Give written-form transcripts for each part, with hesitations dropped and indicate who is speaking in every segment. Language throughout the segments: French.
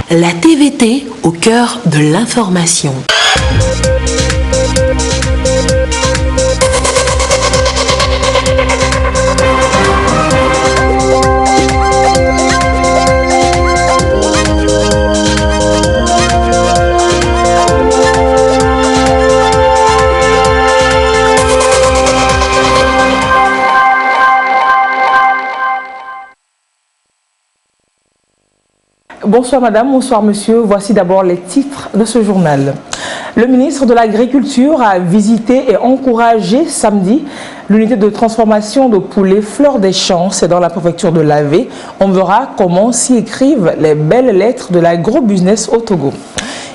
Speaker 1: La TVT au cœur de l'information.
Speaker 2: Bonsoir madame, bonsoir monsieur. Voici d'abord les titres de ce journal. Le ministre de l'Agriculture a visité et encouragé samedi l'unité de transformation de poulet Fleur des Champs. C'est dans la préfecture de Lavé. On verra comment s'y écrivent les belles lettres de l'agro-business au Togo.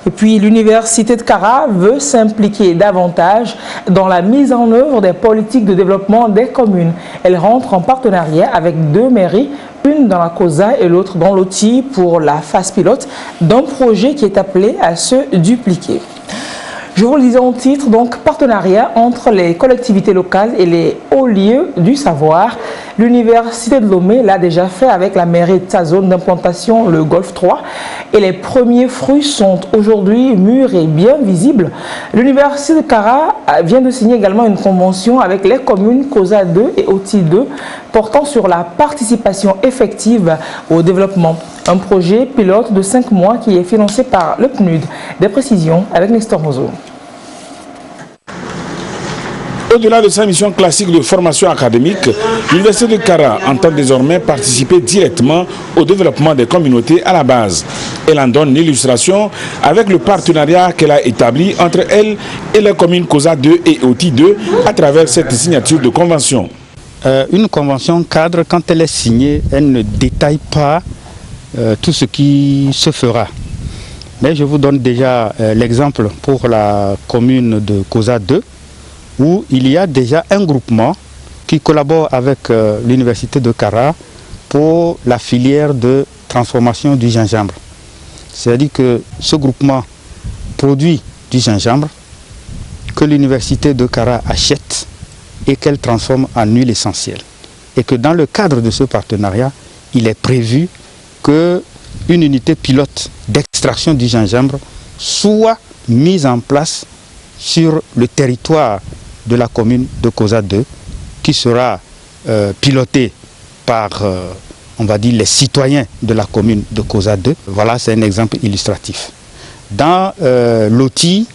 Speaker 2: Et puis l'université de Kara veut s'impliquer davantage dans la mise en œuvre des politiques de développement des communes. Elle rentre en partenariat avec 2 mairies, une dans la COSA et l'autre dans l'OTI pour la phase pilote d'un projet qui est appelé à se dupliquer. Je vous le disais en titre, donc partenariat entre les collectivités locales et les hauts lieux du savoir. L'université de Lomé l'a déjà fait avec la mairie de sa zone d'implantation, le Golfe 3. Et les premiers fruits sont aujourd'hui mûrs et bien visibles. L'université de Kara vient de signer également une convention avec les communes COSA 2 et OTI 2 portant sur la participation effective au développement. Un projet pilote de 5 mois qui est financé par le PNUD. Des précisions avec Nestor Mozo.
Speaker 3: Au-delà de sa mission classique de formation académique, l'Université de Kara entend désormais participer directement au développement des communautés à la base. Elle en donne l'illustration avec le partenariat qu'elle a établi entre elle et les communes COSA 2 et OTI 2 à travers cette signature de convention.
Speaker 4: Une convention cadre, quand elle est signée, elle ne détaille pas tout ce qui se fera. Mais je vous donne déjà l'exemple pour la commune de COSA 2, où il y a déjà un groupement qui collabore avec l'université de Kara pour la filière de transformation du gingembre. C'est-à-dire que ce groupement produit du gingembre que l'université de Kara achète et qu'elle transforme en huile essentielle. Et que dans le cadre de ce partenariat, il est prévu qu'une unité pilote d'extraction du gingembre soit mise en place sur le territoire de la commune de COSA 2, qui sera pilotée par, on va dire, les citoyens de la commune de COSA 2. Voilà, c'est un exemple illustratif. Dans l'OTI,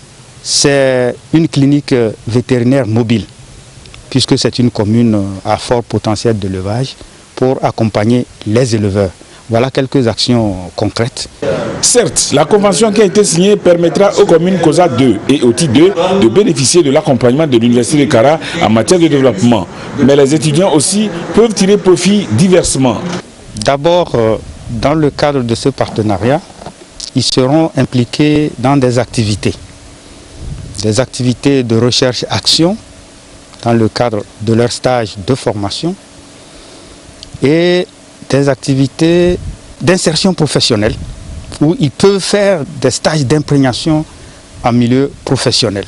Speaker 4: c'est une clinique vétérinaire mobile, puisque c'est une commune à fort potentiel d'élevage pour accompagner les éleveurs. Voilà quelques actions concrètes.
Speaker 3: Certes, la convention qui a été signée permettra aux communes COSA 2 et OTI 2 de bénéficier de l'accompagnement de l'Université de Kara en matière de développement. Mais les étudiants aussi peuvent tirer profit diversement.
Speaker 4: D'abord, dans le cadre de ce partenariat, ils seront impliqués dans des activités de recherche-action dans le cadre de leur stage de formation et des activités d'insertion professionnelle où ils peuvent faire des stages d'imprégnation en milieu professionnel.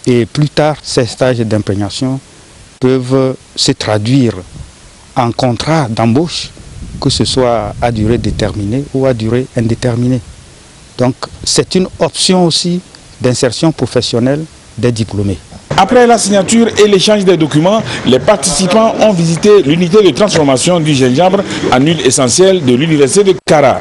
Speaker 4: Et plus tard, ces stages d'imprégnation peuvent se traduire en contrat d'embauche, que ce soit à durée déterminée ou à durée indéterminée. Donc c'est une option aussi d'insertion professionnelle des diplômés.
Speaker 3: Après la signature et l'échange des documents, les participants ont visité l'unité de transformation du gingembre en huile essentielle de l'université de Kara.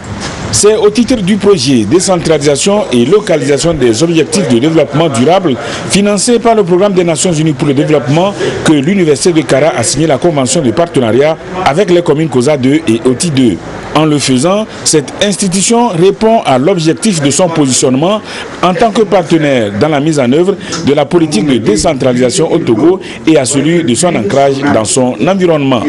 Speaker 3: C'est au titre du projet décentralisation et localisation des objectifs de développement durable financé par le programme des Nations Unies pour le développement que l'université de Kara a signé la convention de partenariat avec les communes COSA 2 et OTI 2. En le faisant, cette institution répond à l'objectif de son positionnement en tant que partenaire dans la mise en œuvre de la politique de décentralisation au Togo et à celui de son ancrage dans son environnement.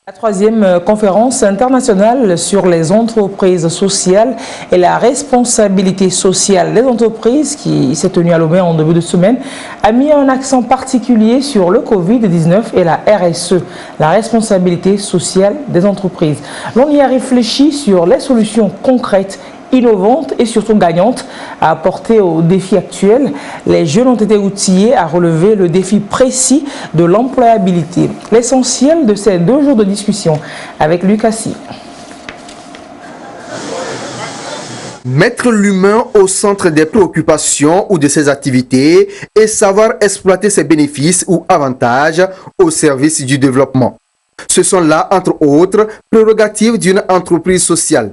Speaker 2: La troisième conférence internationale sur les entreprises sociales et la responsabilité sociale des entreprises qui s'est tenue à Lomé en début de semaine a mis un accent particulier sur le Covid-19 et la RSE, la responsabilité sociale des entreprises. L'on y a réfléchi sur les solutions concrètes, innovantes et surtout gagnantes à apporter aux défis actuels. Les jeunes ont été outillés à relever le défi précis de l'employabilité. L'essentiel de ces 2 jours de discussion avec Lucas.
Speaker 5: Mettre l'humain au centre des préoccupations ou de ses activités et savoir exploiter ses bénéfices ou avantages au service du développement. Ce sont là, entre autres, prérogatives d'une entreprise sociale.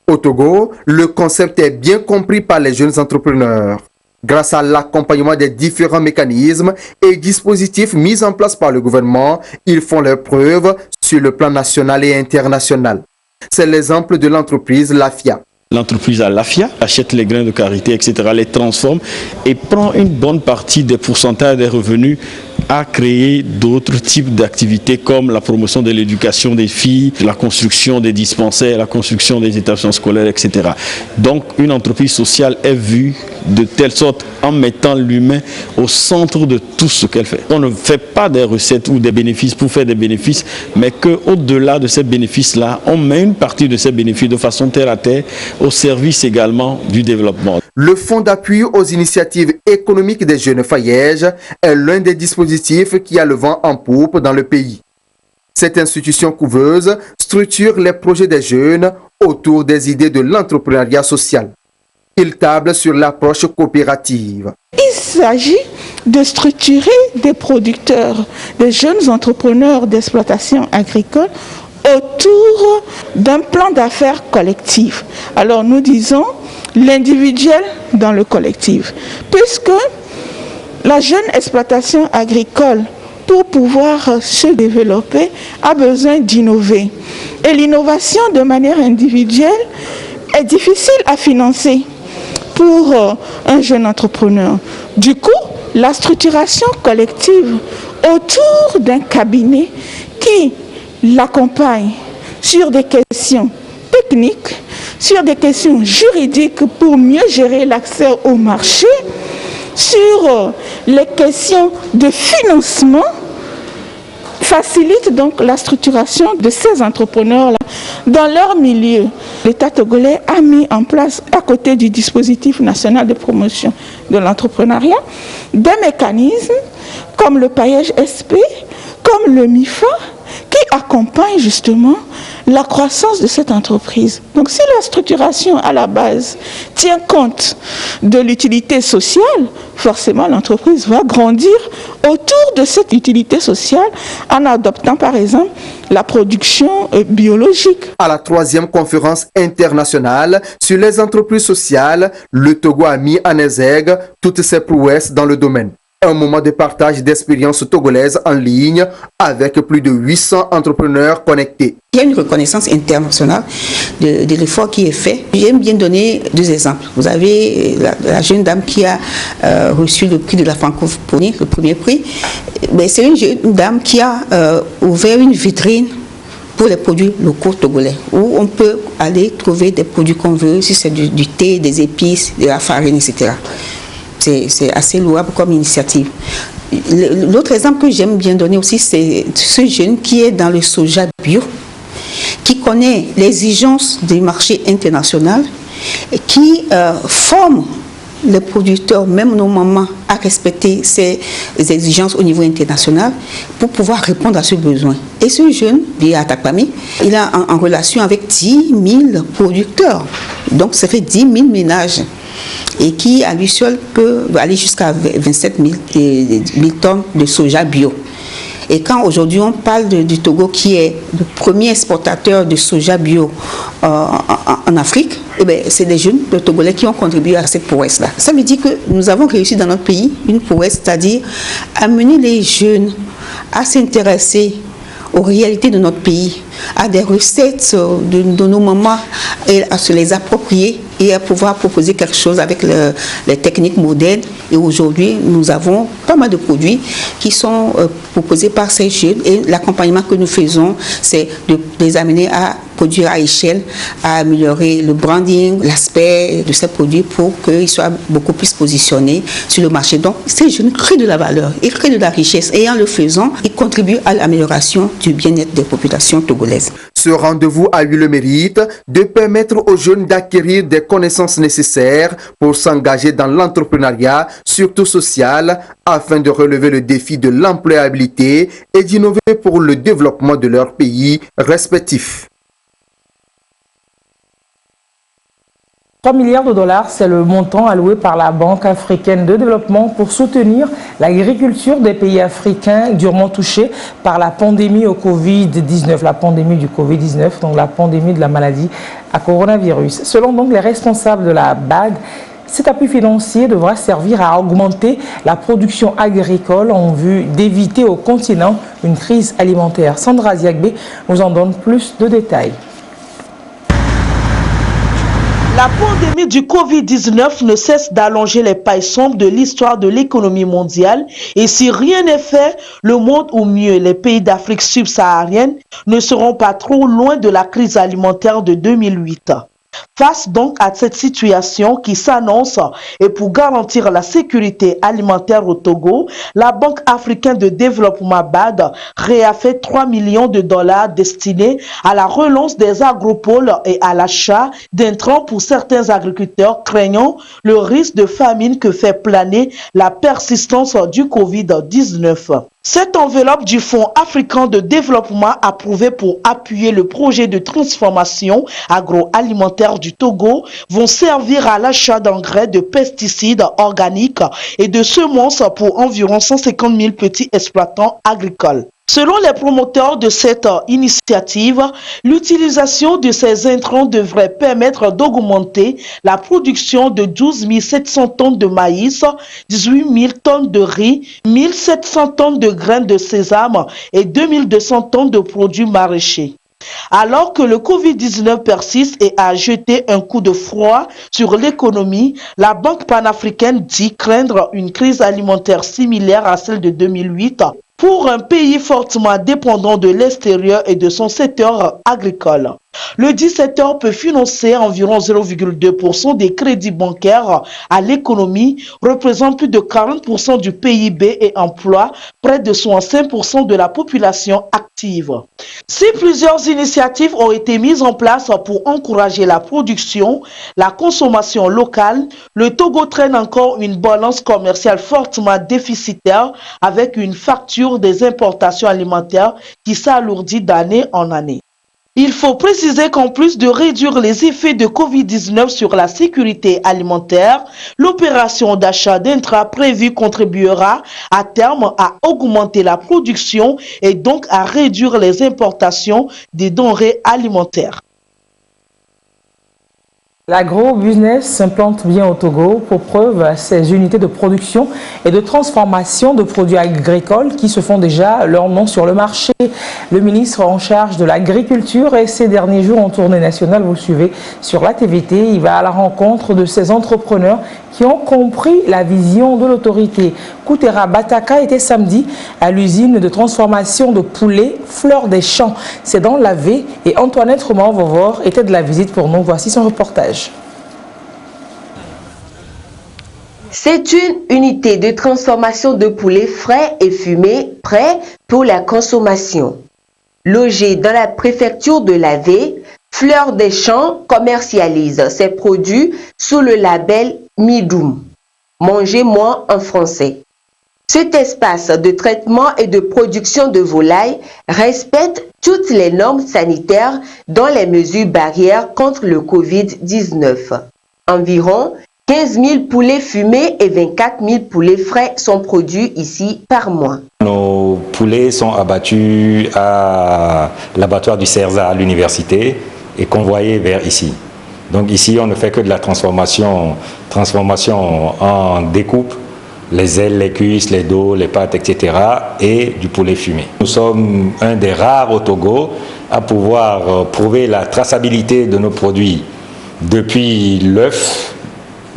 Speaker 5: Au Togo, le concept est bien compris par les jeunes entrepreneurs. Grâce à l'accompagnement des différents mécanismes et dispositifs mis en place par le gouvernement, ils font leurs preuves sur le plan national et international. C'est l'exemple de l'entreprise Lafia.
Speaker 6: L'entreprise à Lafia achète les grains de karité, etc., les transforme et prend une bonne partie des pourcentages des revenus à créer d'autres types d'activités comme la promotion de l'éducation des filles, la construction des dispensaires, la construction des établissements scolaires, etc. Donc une entreprise sociale est vue de telle sorte en mettant l'humain au centre de tout ce qu'elle fait. On ne fait pas des recettes ou des bénéfices pour faire des bénéfices, mais qu'au-delà de ces bénéfices-là, on met une partie de ces bénéfices de façon terre à terre au service également du développement.
Speaker 5: Le Fonds d'appui aux initiatives économiques des jeunes Fayèges est l'un des dispositifs qui a le vent en poupe dans le pays. Cette institution couveuse structure les projets des jeunes autour des idées de l'entrepreneuriat social. Il table sur l'approche coopérative.
Speaker 7: Il s'agit de structurer des producteurs, des jeunes entrepreneurs d'exploitation agricole autour d'un plan d'affaires collectif. Alors nous disons l'individuel dans le collectif, puisque la jeune exploitation agricole, pour pouvoir se développer, a besoin d'innover. Et l'innovation de manière individuelle est difficile à financer pour un jeune entrepreneur. Du coup, la structuration collective autour d'un cabinet qui l'accompagne sur des questions techniques, sur des questions juridiques pour mieux gérer l'accès au marché, sur les questions de financement, facilite donc la structuration de ces entrepreneurs-là dans leur milieu. L'État togolais a mis en place, à côté du dispositif national de promotion de l'entrepreneuriat, des mécanismes comme le Paillage SP, comme le MIFA, qui accompagnent justement la croissance de cette entreprise. Donc si la structuration à la base tient compte de l'utilité sociale, forcément l'entreprise va grandir autour de cette utilité sociale en adoptant par exemple la production biologique.
Speaker 5: À la 3e conférence internationale sur les entreprises sociales, le Togo a mis en exergue toutes ses prouesses dans le domaine. Un moment de partage d'expériences togolaises en ligne avec plus de 800 entrepreneurs connectés.
Speaker 8: Il y a une reconnaissance internationale de l'effort qui est fait. J'aime bien donner 2 exemples. Vous avez la jeune dame qui a reçu le prix de la francophonie, le premier prix. C'est une jeune dame qui a ouvert une vitrine pour les produits locaux togolais, où on peut aller trouver des produits qu'on veut, si c'est du thé, des épices, de la farine, etc. C'est assez louable comme initiative. L'autre exemple que j'aime bien donner aussi, c'est ce jeune qui est dans le soja bio, qui connaît l'exigence du marché international, et qui forme les producteurs, même nos mamans, à respecter ces exigences au niveau international pour pouvoir répondre à ce besoin. Et ce jeune, via Atakpami, il est en relation avec 10 000 producteurs. Donc ça fait 10 000 ménages. Et qui à lui seul peut aller jusqu'à 27 000 tonnes de soja bio. Et quand aujourd'hui on parle du Togo qui est le premier exportateur de soja bio en Afrique, c'est des jeunes de Togolais qui ont contribué à cette prouesse-là. Ça veut dire que nous avons réussi dans notre pays une prouesse, c'est-à-dire amener les jeunes à s'intéresser aux réalités de notre pays, à des recettes de nos mamans et à se les approprier et à pouvoir proposer quelque chose avec les techniques modernes. Et aujourd'hui, nous avons pas mal de produits qui sont proposés par ces jeunes et l'accompagnement que nous faisons, c'est de les amener à produire à échelle, à améliorer le branding, l'aspect de ces produits pour qu'ils soient beaucoup plus positionnés sur le marché. Donc, ces jeunes créent de la valeur, ils créent de la richesse et en le faisant, ils contribuent à l'amélioration du bien-être des populations togolaises.
Speaker 5: Ce rendez-vous a eu le mérite de permettre aux jeunes d'acquérir des connaissances nécessaires pour s'engager dans l'entrepreneuriat, surtout social, afin de relever le défi de l'employabilité et d'innover pour le développement de leur pays respectif.
Speaker 2: 3 milliards de dollars, c'est le montant alloué par la Banque africaine de développement pour soutenir l'agriculture des pays africains durement touchés par la pandémie au Covid-19, la pandémie du Covid-19, donc la pandémie de la maladie à coronavirus. Selon donc les responsables de la BAD, cet appui financier devra servir à augmenter la production agricole en vue d'éviter au continent une crise alimentaire. Sandra Ziagbe nous en donne plus de détails.
Speaker 9: La pandémie du Covid-19 ne cesse d'allonger les pailles sombres de l'histoire de l'économie mondiale et si rien n'est fait, le monde ou mieux les pays d'Afrique subsaharienne ne seront pas trop loin de la crise alimentaire de 2008. Face donc à cette situation qui s'annonce et pour garantir la sécurité alimentaire au Togo, la Banque africaine de développement BAD réaffecte 3 millions de dollars destinés à la relance des agropoles et à l'achat d'intrants pour certains agriculteurs craignant le risque de famine que fait planer la persistance du Covid-19. Cette enveloppe du Fonds africain de développement approuvée pour appuyer le projet de transformation agroalimentaire du Togo vont servir à l'achat d'engrais, de pesticides organiques et de semences pour environ 150 000 petits exploitants agricoles. Selon les promoteurs de cette initiative, l'utilisation de ces intrants devrait permettre d'augmenter la production de 12 700 tonnes de maïs, 18 000 tonnes de riz, 1 700 tonnes de graines de sésame et 2 200 tonnes de produits maraîchers. Alors que le Covid-19 persiste et a jeté un coup de froid sur l'économie, la Banque panafricaine dit craindre une crise alimentaire similaire à celle de 2008 pour un pays fortement dépendant de l'extérieur et de son secteur agricole. Le 17h peut financer environ 0,2% des crédits bancaires à l'économie, représente plus de 40% du PIB et emploie près de 65% de la population active. Si plusieurs initiatives ont été mises en place pour encourager la production, la consommation locale, le Togo traîne encore une balance commerciale fortement déficitaire avec une facture des importations alimentaires qui s'alourdit d'année en année. Il faut préciser qu'en plus de réduire les effets de Covid-19 sur la sécurité alimentaire, l'opération d'achat d'intrants prévue contribuera à terme à augmenter la production et donc à réduire les importations des denrées alimentaires.
Speaker 2: L'agro-business s'implante bien au Togo, pour preuve ces unités de production et de transformation de produits agricoles qui se font déjà leur nom sur le marché. Le ministre en charge de l'agriculture et ces derniers jours en tournée nationale, vous le suivez sur la TVT, il va à la rencontre de ces entrepreneurs qui ont compris la vision de l'autorité. Koutera Bataka était samedi à l'usine de transformation de poulet Fleur des Champs. C'est dans l'Avé et Antoinette Roman-Vovor était de la visite pour nous. Voici son reportage.
Speaker 10: C'est une unité de transformation de poulet frais et fumé prêt pour la consommation. Logée dans la préfecture de l'Avé, Fleur des Champs commercialise ses produits sous le label Midoum. Mangez-moi en français. Cet espace de traitement et de production de volailles respecte toutes les normes sanitaires dont les mesures barrières contre le Covid-19. Environ 15 000 poulets fumés et 24 000 poulets frais sont produits ici par mois.
Speaker 11: Nos poulets sont abattus à l'abattoir du CERSA à l'université et convoyés vers ici. Donc ici, on ne fait que de la transformation en découpe, les ailes, les cuisses, les dos, les pattes, etc. et du poulet fumé. Nous sommes un des rares au Togo à pouvoir prouver la traçabilité de nos produits depuis l'œuf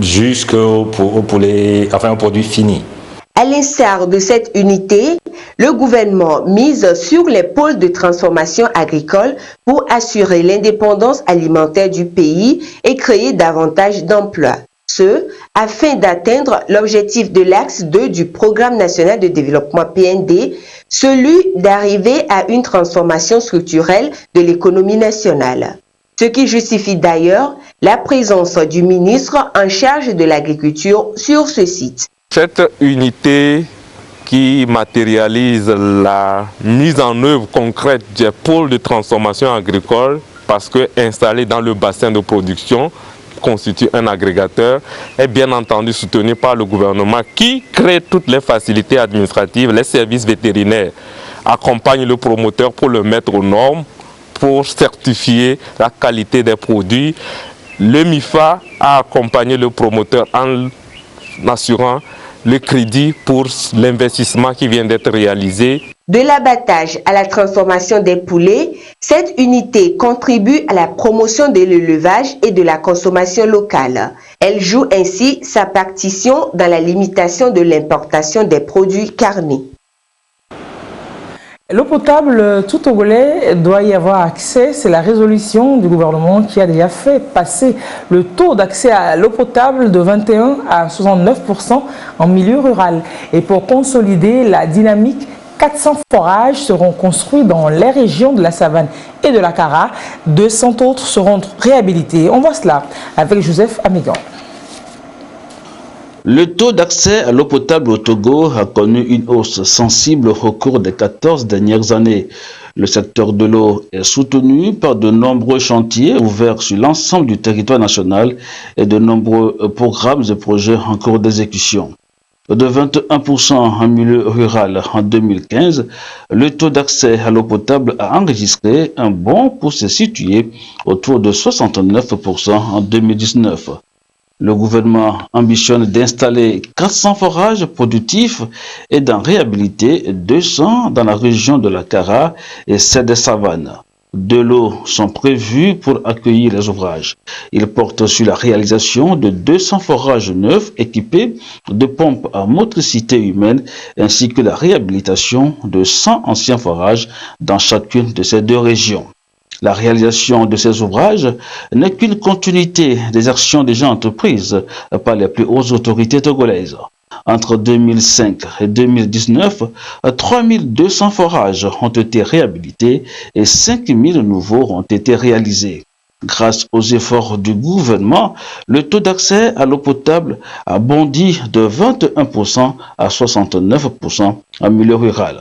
Speaker 11: jusqu'au poulet, enfin au produit fini.
Speaker 10: À l'instar de cette unité, le gouvernement mise sur les pôles de transformation agricole pour assurer l'indépendance alimentaire du pays et créer davantage d'emplois. Ce, afin d'atteindre l'objectif de l'axe 2 du Programme national de développement PND, celui d'arriver à une transformation structurelle de l'économie nationale. Ce qui justifie d'ailleurs la présence du ministre en charge de l'agriculture sur ce site.
Speaker 12: Cette unité qui matérialise la mise en œuvre concrète des pôles de transformation agricole, parce que installés dans le bassin de production, constitue un agrégateur, est bien entendu soutenu par le gouvernement qui crée toutes les facilités administratives, les services vétérinaires accompagnent le promoteur pour le mettre aux normes, pour certifier la qualité des produits. Le MIFA a accompagné le promoteur en assurant le crédit pour l'investissement qui vient d'être réalisé.
Speaker 10: De l'abattage à la transformation des poulets, cette unité contribue à la promotion de l'élevage et de la consommation locale. Elle joue ainsi sa partition dans la limitation de l'importation des produits carnés.
Speaker 2: L'eau potable, tout Togolais doit y avoir accès. C'est la résolution du gouvernement qui a déjà fait passer le taux d'accès à l'eau potable de 21 à 69% en milieu rural. Et pour consolider la dynamique, 400 forages seront construits dans les régions de la Savane et de la Kara. 200 autres seront réhabilités. On voit cela avec Joseph Amigan.
Speaker 13: Le taux d'accès à l'eau potable au Togo a connu une hausse sensible au cours des 14 dernières années. Le secteur de l'eau est soutenu par de nombreux chantiers ouverts sur l'ensemble du territoire national et de nombreux programmes et projets en cours d'exécution. De 21% en milieu rural en 2015, le taux d'accès à l'eau potable a enregistré un bond pour se situer autour de 69% en 2019. Le gouvernement ambitionne d'installer 400 forages productifs et d'en réhabiliter 200 dans la région de la Kara et celle des Savanes. De l'eau sont prévus pour accueillir les ouvrages. Ils portent sur la réalisation de 200 forages neufs équipés de pompes à motricité humaine ainsi que la réhabilitation de 100 anciens forages dans chacune de ces deux régions. La réalisation de ces ouvrages n'est qu'une continuité des actions déjà entreprises par les plus hautes autorités togolaises. Entre 2005 et 2019, 3200 forages ont été réhabilités et 5000 nouveaux ont été réalisés. Grâce aux efforts du gouvernement, le taux d'accès à l'eau potable a bondi de 21% à 69% en milieu rural.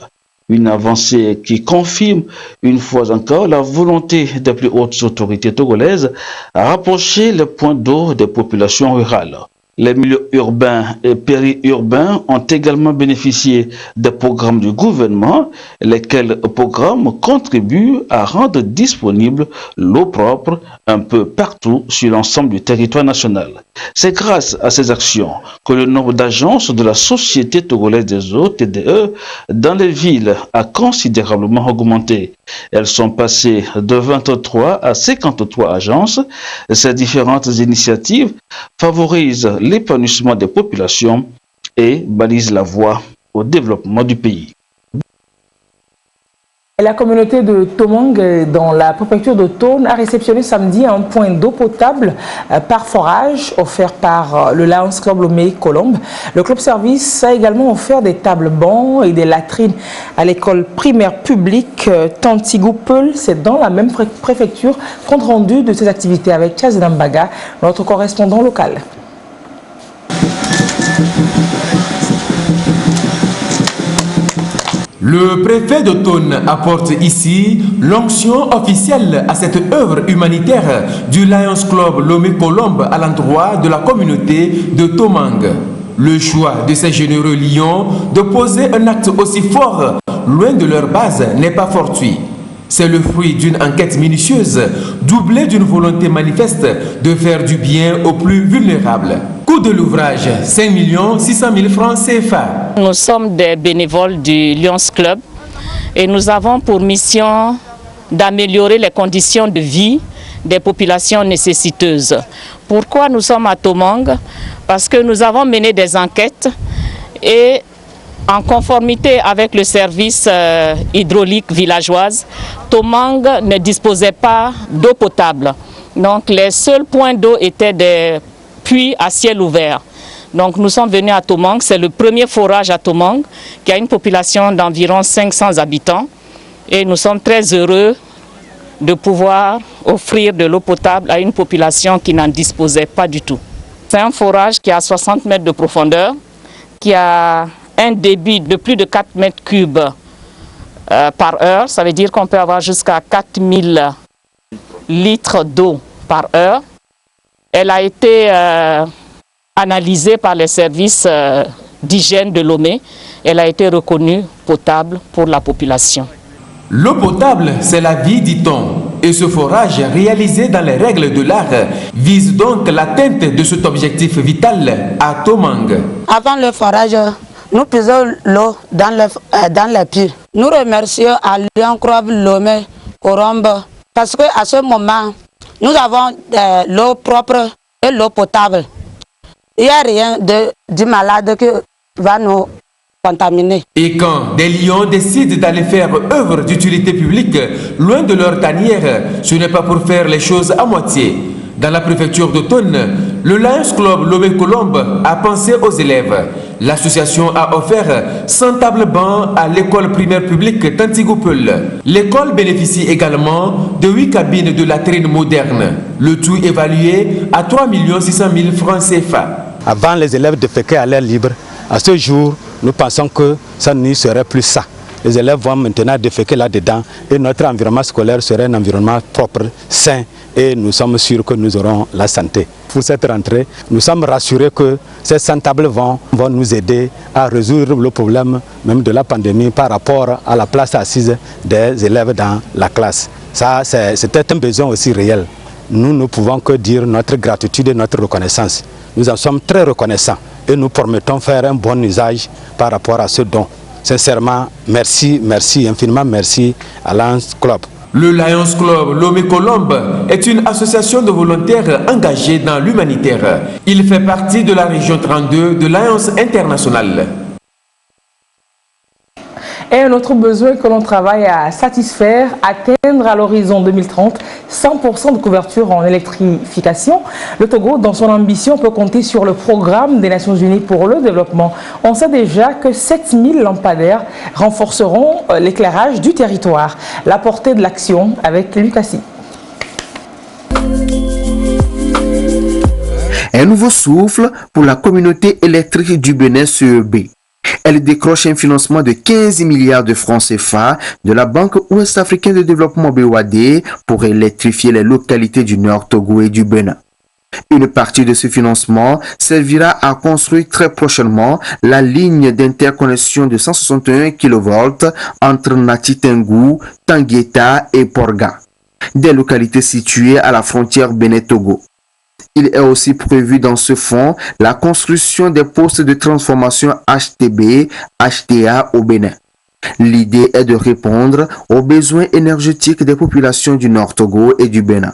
Speaker 13: Une avancée qui confirme une fois encore la volonté des plus hautes autorités togolaises à rapprocher les points d'eau des populations rurales. Les milieux urbains et périurbains ont également bénéficié des programmes du gouvernement, lesquels programmes contribuent à rendre disponible l'eau propre un peu partout sur l'ensemble du territoire national. C'est grâce à ces actions que le nombre d'agences de la Société togolaise des eaux, TDE, dans les villes a considérablement augmenté. Elles sont passées de 23 à 53 agences. Ces différentes initiatives favorisent l'épanouissement des populations et balisent la voie au développement du pays.
Speaker 2: La communauté de Tomang, dans la préfecture de Tone, a réceptionné samedi un point d'eau potable par forage offert par le Lions Club Lomé Colombe. Le club service a également offert des tables bancs et des latrines à l'école primaire publique Tantigou-Peul. C'est dans la même préfecture. Compte rendu de ces activités avec Chaz Nambaga, notre correspondant local.
Speaker 14: Le préfet de Tone apporte ici l'onction officielle à cette œuvre humanitaire du Lions Club Lomé Colombe à l'endroit de la communauté de Tomang. Le choix de ces généreux lions de poser un acte aussi fort loin de leur base n'est pas fortuit. C'est le fruit d'une enquête minutieuse, doublée d'une volonté manifeste de faire du bien aux plus vulnérables. Coût de l'ouvrage, 5 600 000 francs CFA.
Speaker 15: Nous sommes des bénévoles du Lions Club et nous avons pour mission d'améliorer les conditions de vie des populations nécessiteuses. Pourquoi nous sommes à Tomang? Parce que nous avons mené des enquêtes et en conformité avec le service hydraulique villageoise, Tomang ne disposait pas d'eau potable. Donc les seuls points d'eau étaient des puits à ciel ouvert. Donc nous sommes venus à Tomang, c'est le premier forage à Tomang qui a une population d'environ 500 habitants et nous sommes très heureux de pouvoir offrir de l'eau potable à une population qui n'en disposait pas du tout. C'est un forage qui a 60 mètres de profondeur, qui a un débit de plus de 4 mètres cubes par heure. Ça veut dire qu'on peut avoir jusqu'à 4000 litres d'eau par heure. Elle a été analysée par les services d'hygiène de Lomé. Elle a été reconnue potable pour la population.
Speaker 14: L'eau potable, c'est la vie, dit-on. Et ce forage, réalisé dans les règles de l'art, vise donc l'atteinte de cet objectif vital à Tomang.
Speaker 16: Avant le forage, nous puisons l'eau dans les puits. Nous remercions à Lion Club Lomé Colombe parce qu'à ce moment, nous avons l'eau propre et l'eau potable. Il n'y a rien du malade qui va nous contaminés.
Speaker 14: Et quand des lions décident d'aller faire œuvre d'utilité publique loin de leur tanière, ce n'est pas pour faire les choses à moitié. Dans la préfecture d'Automne, le Lions Club Lomé Colombe a pensé aux élèves. L'association a offert 100 tables bancs à l'école primaire publique Tantigoupel. L'école bénéficie également de 8 cabines de latrines modernes, le tout évalué à 3 600 000 francs CFA.
Speaker 4: Avant, les élèves déféquaient à l'air libre. À ce jour, nous pensons que ça n'y serait plus ça. Les élèves vont maintenant déféquer là-dedans et notre environnement scolaire serait un environnement propre, sain, et nous sommes sûrs que nous aurons la santé. Pour cette rentrée, nous sommes rassurés que ces 100 tables vont nous aider à résoudre le problème même de la pandémie par rapport à la place assise des élèves dans la classe. Ça, c'était un besoin aussi réel. Nous ne pouvons que dire notre gratitude et notre reconnaissance. Nous en sommes très reconnaissants et nous promettons faire un bon usage par rapport à ce don. Sincèrement, merci, infiniment merci à Lions Club.
Speaker 14: Le Lions Club Lomé Colombe est une association de volontaires engagés dans l'humanitaire. Il fait partie de la région 32 de Lions International.
Speaker 2: Et un autre besoin que l'on travaille à satisfaire, atteindre à l'horizon 2030 100% de couverture en électrification. Le Togo, dans son ambition, peut compter sur le programme des Nations Unies pour le développement. On sait déjà que 7000 lampadaires renforceront l'éclairage du territoire. La portée de l'action avec Lucassi.
Speaker 5: Un nouveau souffle pour la communauté électrique du Bénin CEB. Elle décroche un financement de 15 milliards de francs CFA de la Banque ouest-africaine de développement BOAD pour électrifier les localités du Nord Togo et du Bénin. Une partie de ce financement servira à construire très prochainement la ligne d'interconnexion de 161 kV entre Nati-Tengou, Tangueta et Porga, des localités situées à la frontière Bénin-Togo. Il est aussi prévu dans ce fonds la construction des postes de transformation HTB, HTA au Bénin. L'idée est de répondre aux besoins énergétiques des populations du Nord Togo et du Bénin.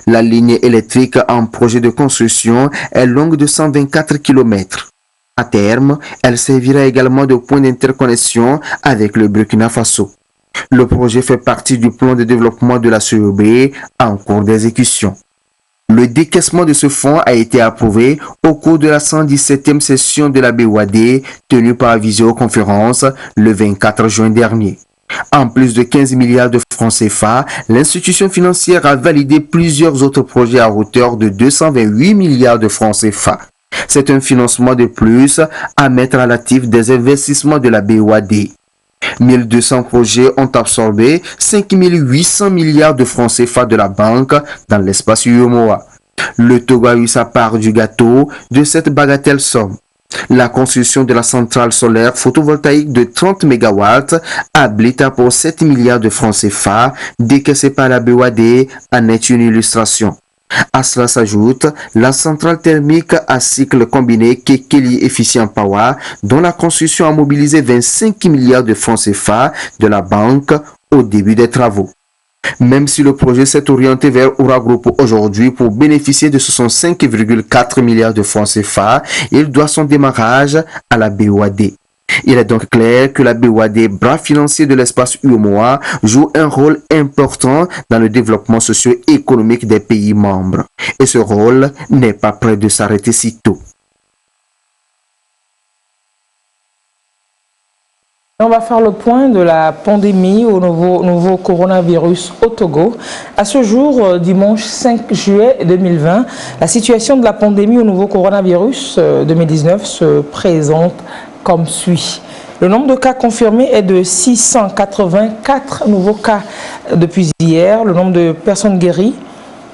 Speaker 5: La ligne électrique en projet de construction est longue de 124 km. À terme, elle servira également de point d'interconnexion avec le Burkina Faso. Le projet fait partie du plan de développement de la CEB en cours d'exécution. Le décaissement de ce fonds a été approuvé au cours de la 117e session de la BOAD tenue par visioconférence le 24 juin dernier. En plus de 15 milliards de francs CFA, l'institution financière a validé plusieurs autres projets à hauteur de 228 milliards de francs CFA. C'est un financement de plus à mettre à l'actif des investissements de la BOAD. 1200 projets ont absorbé 5800 milliards de francs CFA de la banque dans l'espace UEMOA. Le Togo a eu sa part du gâteau de cette bagatelle somme. La construction de la centrale solaire photovoltaïque de 30 MW à Blita pour 7 milliards de francs CFA, décaissée par la BOAD, en est une illustration. À cela s'ajoute la centrale thermique à cycle combiné Kekeli Efficient Power, dont la construction a mobilisé 25 milliards de francs CFA de la banque au début des travaux. Même si le projet s'est orienté vers Oura Group aujourd'hui pour bénéficier de 65,4 milliards de francs CFA, il doit son démarrage à la BOAD. Il est donc clair que la BOAD, bras financier de l'espace UEMOA, joue un rôle important dans le développement socio-économique des pays membres. Et ce rôle n'est pas prêt de s'arrêter si tôt.
Speaker 2: On va faire le point de la pandémie au nouveau coronavirus au Togo. À ce jour, dimanche 5 juillet 2020, la situation de la pandémie au nouveau coronavirus 2019 se présente comme suit. Le nombre de cas confirmés est de 684 nouveaux cas depuis hier. Le nombre de personnes guéries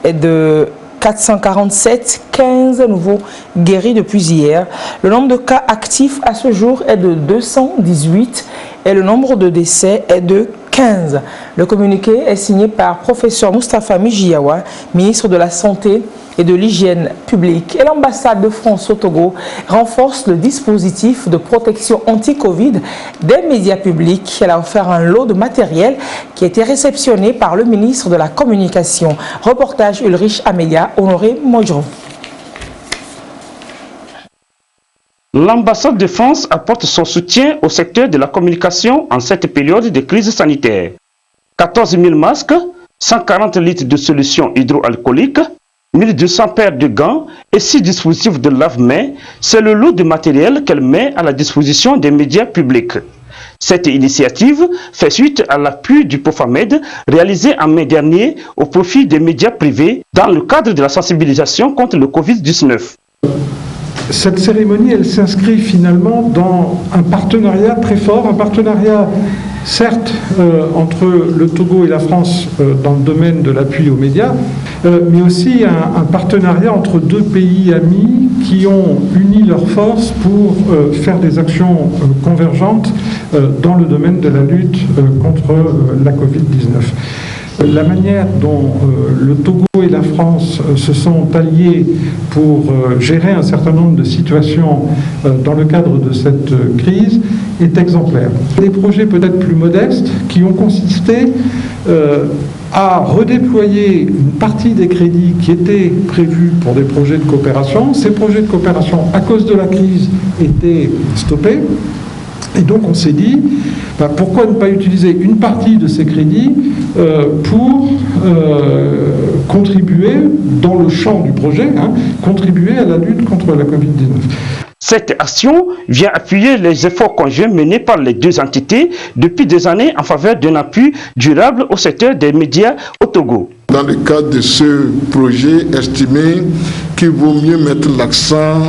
Speaker 2: est de 447, 15 nouveaux guéris depuis hier. Le nombre de cas actifs à ce jour est de 218 et le nombre de décès est de 15. Le communiqué est signé par professeur Moustapha Mijiawa, ministre de la Santé et de l'Hygiène publique. Et l'ambassade de France au Togo renforce le dispositif de protection anti-Covid des médias publics. Elle a offert un lot de matériel qui a été réceptionné par le ministre de la Communication. Reportage Ulrich Amelia, Honoré Modjo.
Speaker 17: L'ambassade de France apporte son soutien au secteur de la communication en cette période de crise sanitaire. 14 000 masques, 140 litres de solution hydroalcoolique, 1200 paires de gants et 6 dispositifs de lave-mains, c'est le lot de matériel qu'elle met à la disposition des médias publics. Cette initiative fait suite à l'appui du Profamed réalisé en mai dernier au profit des médias privés dans le cadre de la sensibilisation contre le Covid-19.
Speaker 18: Cette cérémonie, elle s'inscrit finalement dans un partenariat très fort, un partenariat certes entre le Togo et la France dans le domaine de l'appui aux médias, mais aussi un partenariat entre deux pays amis qui ont uni leurs forces pour faire des actions convergentes dans le domaine de la lutte contre la Covid-19. La manière dont le Togo et la France se sont alliés pour gérer un certain nombre de situations dans le cadre de cette crise est exemplaire. Des projets peut-être plus modestes qui ont consisté à redéployer une partie des crédits qui étaient prévus pour des projets de coopération. Ces projets de coopération, à cause de la crise, étaient stoppés. Et donc on s'est dit, pourquoi ne pas utiliser une partie de ces crédits pour contribuer, dans le champ du projet, contribuer à la lutte contre la Covid-19.
Speaker 17: Cette action vient appuyer les efforts conjoints menés par les deux entités depuis des années en faveur d'un appui durable au secteur des médias au Togo.
Speaker 19: Dans le cadre de ce projet, estimé qu'il vaut mieux mettre l'accent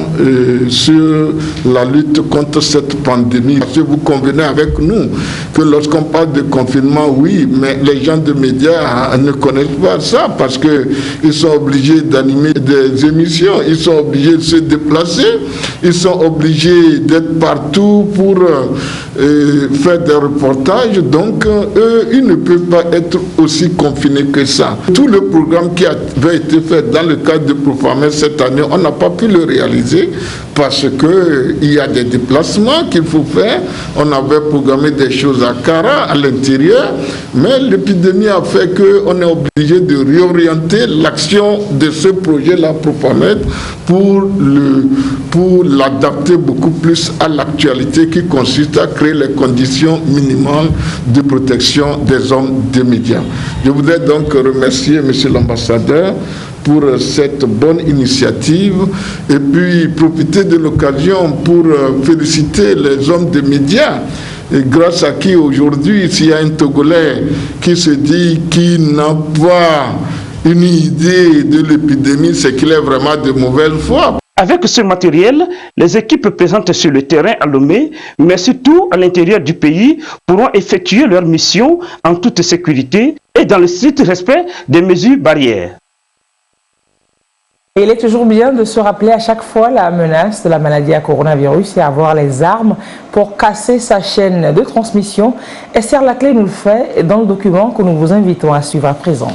Speaker 19: sur la lutte contre cette pandémie. Parce que vous convenez avec nous que lorsqu'on parle de confinement, oui, mais les gens de médias ne connaissent pas ça parce qu'ils sont obligés d'animer des émissions, ils sont obligés de se déplacer, ils sont obligés d'être partout pour faire des reportages. Donc, eux, ils ne peuvent pas être aussi confinés que ça. Tout le programme qui avait été fait dans le cadre de Profamed cette année, on n'a pas pu le réaliser parce qu'il y a des déplacements qu'il faut faire. On avait programmé des choses à Kara, à l'intérieur, mais l'épidémie a fait qu'on est obligé de réorienter l'action de ce projet-là, Profamed, pour l'adapter beaucoup plus à l'actualité qui consiste à créer les conditions minimales de protection des hommes des médias. Je voudrais donc remercier Monsieur l'ambassadeur pour cette bonne initiative et puis profiter de l'occasion pour féliciter les hommes des médias et grâce à qui aujourd'hui, s'il y a un Togolais qui se dit qu'il n'a pas une idée de l'épidémie, c'est qu'il est vraiment de mauvaise foi.
Speaker 17: Avec ce matériel, les équipes présentes sur le terrain à Lomé, mais surtout à l'intérieur du pays, pourront effectuer leur mission en toute sécurité et dans le strict respect des mesures barrières.
Speaker 2: Et il est toujours bien de se rappeler à chaque fois la menace de la maladie à coronavirus et avoir les armes pour casser sa chaîne de transmission. Esther Laclé nous le fait dans le document que nous vous invitons à suivre à présent.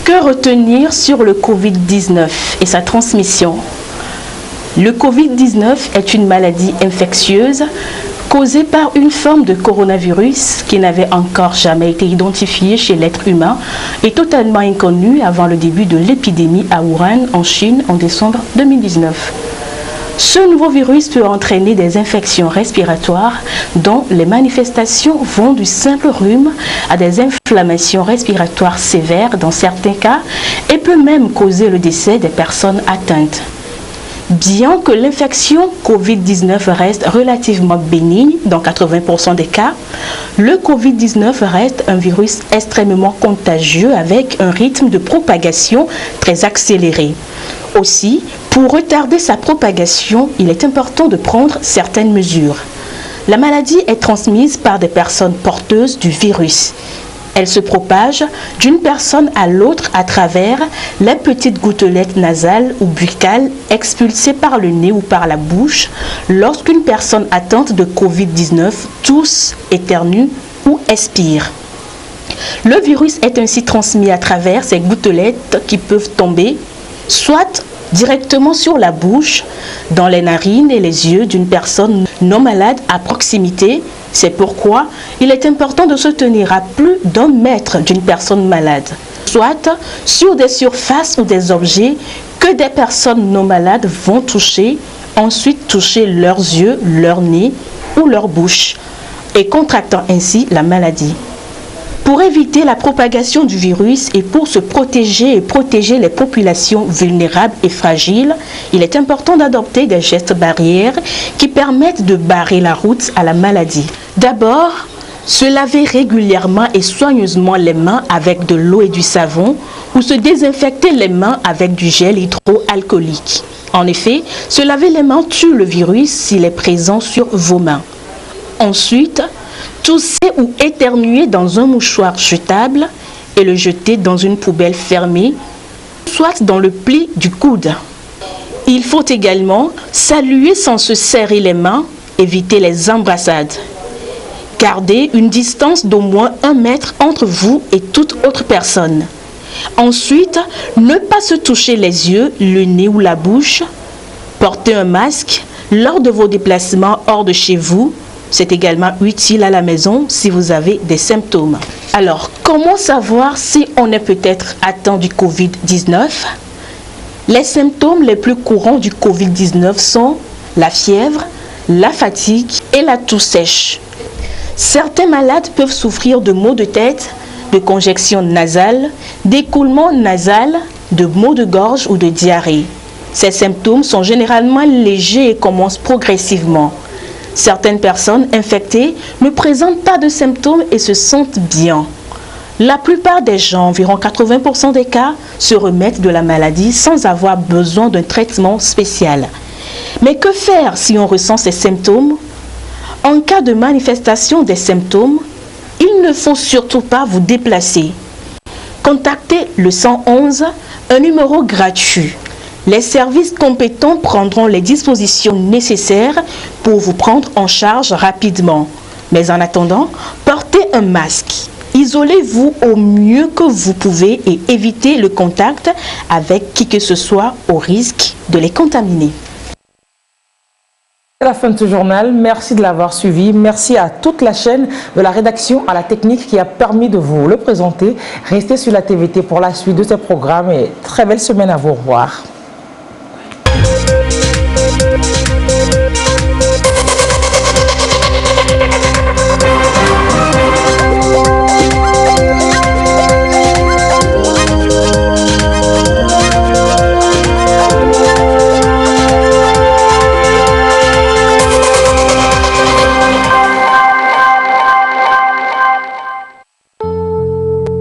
Speaker 20: Que retenir sur le Covid-19 et sa transmission? Le Covid-19 est une maladie infectieuse causée par une forme de coronavirus qui n'avait encore jamais été identifiée chez l'être humain et totalement inconnue avant le début de l'épidémie à Wuhan en Chine en décembre 2019. Ce nouveau virus peut entraîner des infections respiratoires dont les manifestations vont du simple rhume à des inflammations respiratoires sévères dans certains cas et peut même causer le décès des personnes atteintes. Bien que l'infection Covid-19 reste relativement bénigne dans 80% des cas, le Covid-19 reste un virus extrêmement contagieux avec un rythme de propagation très accéléré. Aussi, pour retarder sa propagation, il est important de prendre certaines mesures. La maladie est transmise par des personnes porteuses du virus. Elle se propage d'une personne à l'autre à travers les petites gouttelettes nasales ou buccales expulsées par le nez ou par la bouche lorsqu'une personne atteinte de Covid-19 tousse, éternue ou expire. Le virus est ainsi transmis à travers ces gouttelettes qui peuvent tomber soit directement sur la bouche, dans les narines et les yeux d'une personne non malade à proximité. C'est pourquoi il est important de se tenir à plus d'1 mètre d'une personne malade, soit sur des surfaces ou des objets que des personnes non malades vont toucher, ensuite toucher leurs yeux, leur nez ou leur bouche, et contractant ainsi la maladie. Pour éviter la propagation du virus et pour se protéger et protéger les populations vulnérables et fragiles, il est important d'adopter des gestes barrières qui permettent de barrer la route à la maladie. D'abord, se laver régulièrement et soigneusement les mains avec de l'eau et du savon ou se désinfecter les mains avec du gel hydroalcoolique. En effet, se laver les mains tue le virus s'il est présent sur vos mains. Ensuite, tousser ou éternuer dans un mouchoir jetable et le jeter dans une poubelle fermée, soit dans le pli du coude. Il faut également saluer sans se serrer les mains, éviter les embrassades. Gardez une distance d'au moins 1 mètre entre vous et toute autre personne. Ensuite, ne pas se toucher les yeux, le nez ou la bouche. Portez un masque lors de vos déplacements hors de chez vous. C'est également utile à la maison si vous avez des symptômes. Alors, comment savoir si on est peut-être atteint du Covid-19? Les symptômes les plus courants du Covid-19 sont la fièvre, la fatigue et la toux sèche. Certains malades peuvent souffrir de maux de tête, de congestion nasale, d'écoulement nasal, de maux de gorge ou de diarrhée. Ces symptômes sont généralement légers et commencent progressivement. Certaines personnes infectées ne présentent pas de symptômes et se sentent bien. La plupart des gens, environ 80% des cas, se remettent de la maladie sans avoir besoin d'un traitement spécial. Mais que faire si on ressent ces symptômes? En cas de manifestation des symptômes, il ne faut surtout pas vous déplacer. Contactez le 111, un numéro gratuit. Les services compétents prendront les dispositions nécessaires pour vous prendre en charge rapidement. Mais en attendant, portez un masque. Isolez-vous au mieux que vous pouvez et évitez le contact avec qui que ce soit au risque de les contaminer.
Speaker 2: C'est la fin de ce journal. Merci de l'avoir suivi. Merci à toute la chaîne, de la rédaction à la technique qui a permis de vous le présenter. Restez sur la TVT pour la suite de ce programme et très belle semaine à vous. Au revoir.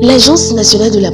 Speaker 21: L'Agence nationale de la